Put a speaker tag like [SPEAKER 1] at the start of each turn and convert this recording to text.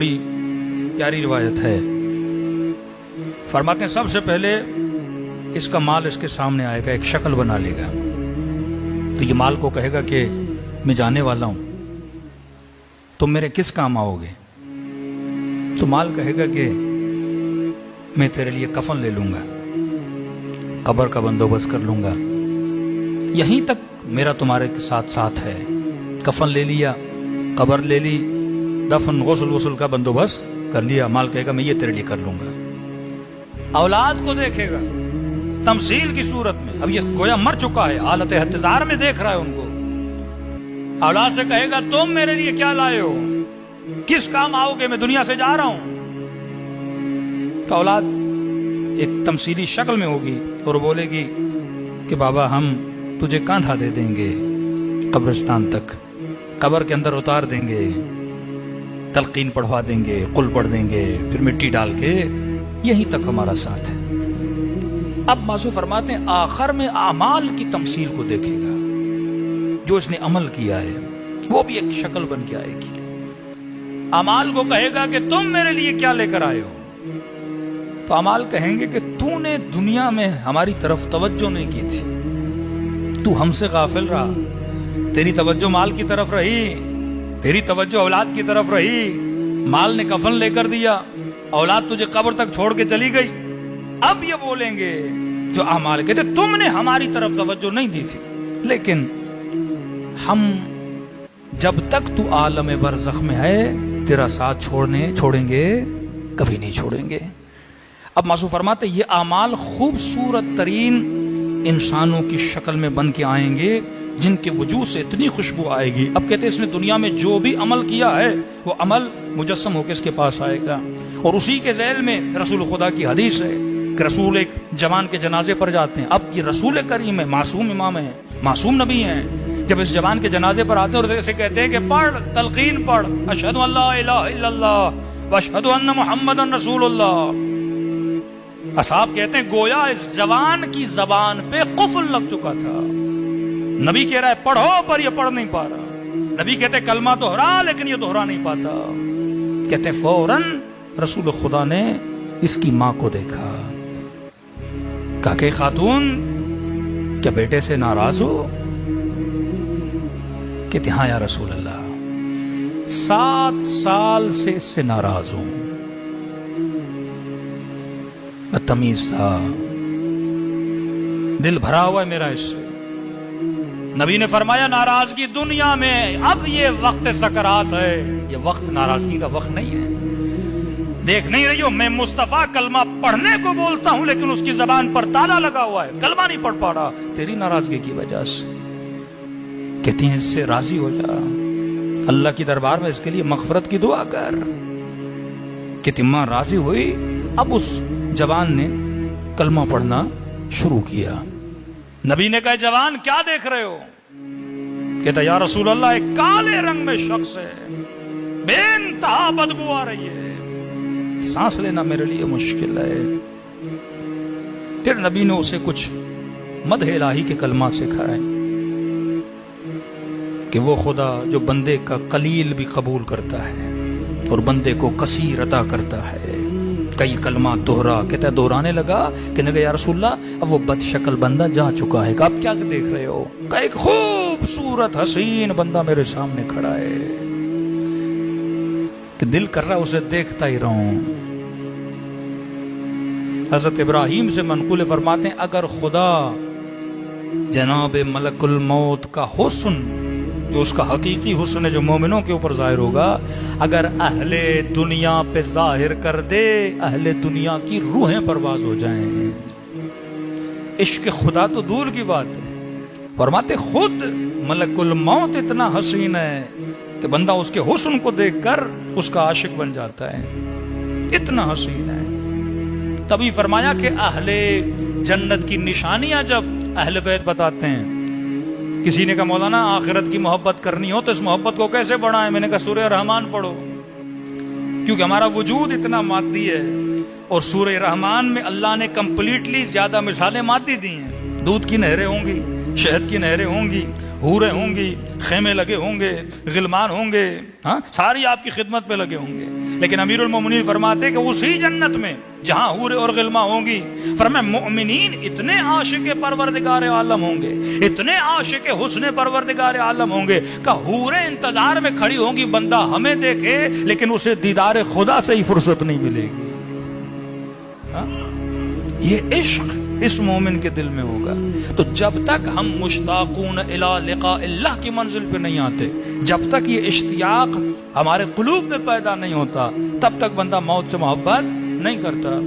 [SPEAKER 1] प्यारी रिवायत है। फरमाते हैं सबसे पहले इसका माल इसके सामने आएगा, एक शक्ल बना लेगा, तो ये माल को कहेगा कि मैं जाने वाला हूं, तुम मेरे किस काम आओगे? तो माल कहेगा कि मैं तेरे लिए कफन ले लूंगा, कब्र का बंदोबस्त कर लूंगा, यहीं तक मेरा तुम्हारे साथ साथ है। कफन ले लिया, कब्र ले ली, दफन गुस्ल का बंदोबस्त कर लिया, माल कहेगा मैं ये तेरे लिए कर लूंगा। औलाद को देखेगा तमसील की सूरत में, अब ये गोया मर चुका है, हालत इंतजार में देख रहा है उनको। औलाद से कहेगा तुम मेरे लिए क्या लाए हो, किस काम आओगे, मैं दुनिया से जा रहा हूं। तो औलाद एक तमसीली शक्ल में होगी और बोलेगी कि बाबा हम तुझे कांधा दे देंगे कब्रिस्तान तक, कब्र के अंदर उतार देंगे, तलकीन पढ़वा देंगे, कुल पढ़ देंगे, फिर मिट्टी डाल के यहीं तक हमारा साथ है। अब मासू फरमाते हैं आखिर में आमाल की तमसील को देखेगा, जो इसने अमल किया है वो भी एक शक्ल बन के आएगी। अमाल को कहेगा कि तुम मेरे लिए क्या लेकर आए हो, तो अमाल कहेंगे कि तूने दुनिया में हमारी तरफ तवज्जो नहीं की थी, तू हमसे गाफिल रहा, तेरी तवज्जो माल की तरफ रही, तेरी तवज्जो औलाद की तरफ रही, माल ने कफन लेकर दिया, औलाद तुझे कब्र तक छोड़ के चली गई। अब ये बोलेंगे जो अमाल कहते तुमने हमारी तरफ तवज्जो नहीं दी थी, लेकिन हम जब तक तू आलम बरज़ख में है तेरा साथ छोड़ेंगे कभी नहीं छोड़ेंगे। अब मासू फरमाते ये अमाल खूबसूरत तरीन इंसानों की शक्ल में बन के आएंगे, जिनके वजूद से इतनी खुशबू आएगी। अब कहते हैं इसने दुनिया में जो भी अमल किया है वो अमल मुजस्सम होकर इसके पास आएगा, और उसी के ज़ैल में रसूल खुदा की हदीस है कि रसूल एक जवान के जनाजे पर जाते हैं। अब ये रसूल करीम है, मासूम इमाम है, मासूम नबी हैं, जब इस जवान के जनाजे पर आते हैं और ऐसे कहते हैं कि पढ़, तलकीन पढ़, अशहदु अल्ला इलाहा इल्लल्लाह व अशहदु अन्ना मुहम्मदन रसूलुल्लाह। असहाब कहते हैं गोया इस जवान की जबान पे कुफ्र लग चुका था। नबी कह रहा है पढ़ो, पर ये पढ़ नहीं पा रहा। नबी कहते कलमा दोहरा, लेकिन ये दोहरा नहीं पाता। कहते फौरन रसूल खुदा ने इसकी मां को देखा, कहा कि खातून क्या बेटे से नाराज हो? कहते हाँ या रसूल अल्लाह, 7 साल से इससे नाराज हूं, बदतमीज था, दिल भरा हुआ है मेरा इससे। नबी ने फरमाया नाराजगी दुनिया में अब ये वक्त सकरात है, ये वक्त नाराजगी का वक्त नहीं है। देख नहीं रही हो मैं मुस्तफा कलमा पढ़ने को बोलता हूं, लेकिन उसकी जबान पर ताला लगा हुआ है, कलमा नहीं पढ़ पा रहा तेरी नाराजगी की वजह से। कहती हैं इससे राजी हो जा, अल्लाह की दरबार में इसके लिए मगफरत की दुआ कर। कहती मां राजी हुई। अब उस जवान ने कलमा पढ़ना शुरू किया। नबी ने कहा जवान क्या देख रहे हो? कहता या रसूल अल्लाह एक काले रंग में शख्स है, बेइंतहा बदबू आ रही है, सांस लेना मेरे लिए मुश्किल है। फिर नबी ने उसे कुछ मदह इलाही के कलमात सिखाए कि वो खुदा जो बंदे का कलील भी कबूल करता है और बंदे को कसीर अता करता है। कई कलमा दोहरा, कहता है दोहराने लगा कि नबी या रसूलल्लाह अब वो बदशक्ल बंदा जा चुका है। आप क्या देख रहे हो? का एक खूबसूरत हसीन बंदा मेरे सामने खड़ा है कि दिल कर रहा है उसे देखता ही रहूं। हजरत इब्राहिम से मनकुल फरमाते हैं अगर खुदा जनाब मलकुल मौत का हुस्न, जो उसका हकीकी हुस्न है जो मोमिनों के ऊपर जाहिर होगा, अगर अहले दुनिया पे जाहिर कर दे, अहले दुनिया की रूहें परवाज हो जाएं। इश्क खुदा तो दूर की बात है, फरमाते खुद मलकुल मौत इतना हसीन है कि बंदा उसके हुस्न को देखकर उसका आशिक बन जाता है, इतना हसीन है। तभी फरमाया कि अहले जन्नत की निशानियां जब अहले बैत बताते हैं, किसी ने कहा मौलाना आखिरत की मोहब्बत करनी हो तो इस मोहब्बत को कैसे बढ़ाएं? मैंने कहा सूरह रहमान पढ़ो, क्योंकि हमारा वजूद इतना मादी है और सूरह रहमान में अल्लाह ने कंप्लीटली ज्यादा मिसालें मादी दी हैं। दूध की नहरें होंगी, شہد کی نہریں ہوں گی، حوریں ہوں گی، خیمے لگے ہوں گے، غلمان ہوں گے، ہاں ساری آپ کی خدمت پہ لگے ہوں گے. لیکن امیر المومنین فرماتے کہ اسی جنت میں جہاں حوریں اور غلمان ہوں گی، فرمایا مومنین اتنے عاشق پروردگار عالم ہوں گے، اتنے عاشق حسن پروردگار عالم ہوں گے کہ حوریں انتظار میں کھڑی ہوں گی بندہ ہمیں دیکھے، لیکن اسے دیدار خدا سے ہی فرصت نہیں ملے گی. یہ عشق اس مومن کے دل میں ہوگا. تو جب تک ہم مشتاقون الی لقاء اللہ کی منزل پہ نہیں آتے، جب تک یہ اشتیاق ہمارے قلوب میں پیدا نہیں ہوتا، تب تک بندہ موت سے محبت نہیں کرتا.